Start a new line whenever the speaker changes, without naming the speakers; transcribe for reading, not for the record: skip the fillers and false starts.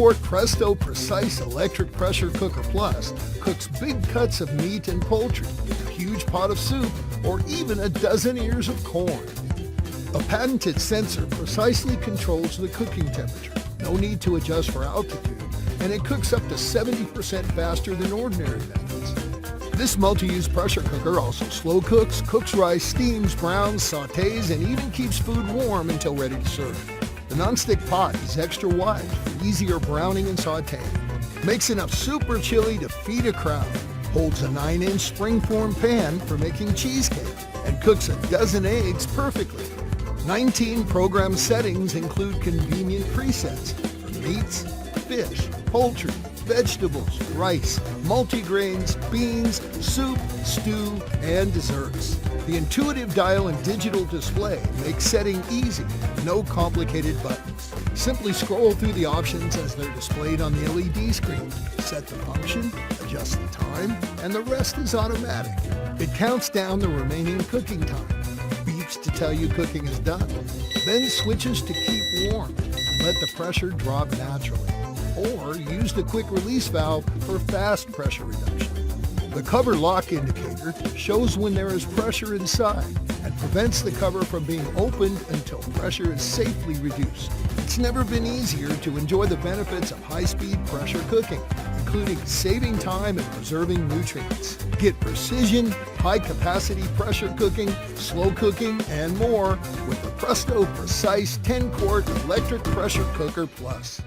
10-quart Presto Precise Electric Pressure Cooker Plus cooks big cuts of meat and poultry, a huge pot of soup, or even a dozen ears of corn. A patented sensor precisely controls the cooking temperature. No need to adjust for altitude, and it cooks up to 70% faster than ordinary methods. This multi-use pressure cooker also slow cooks, cooks rice, steams, browns, sautés, and even keeps food warm until ready to serve. The non-stick pot is extra wide for easier browning and sautéing. Makes enough super chili to feed a crowd. Holds a 9-inch spring-form pan for making cheesecake and cooks a dozen eggs perfectly. 19 program settings include convenient presets for meats, fish, poultry, vegetables, rice, multigrains, beans, soup, stew, and desserts. The intuitive dial and digital display make setting easy, no complicated buttons. Simply scroll through the options as they're displayed on the LED screen. Set the function, adjust the time, and the rest is automatic. It counts down the remaining cooking time, beeps to tell you cooking is done, then switches to keep warm and let the pressure drop naturally, or use the quick release valve for fast pressure reduction. The cover lock indicator shows when there is pressure inside and prevents the cover from being opened until pressure is safely reduced. It's never been easier to enjoy the benefits of high-speed pressure cooking, including saving time and preserving nutrients. Get precision, high-capacity pressure cooking, slow cooking, and more with the Presto Precise 10-quart Electric Pressure Cooker Plus.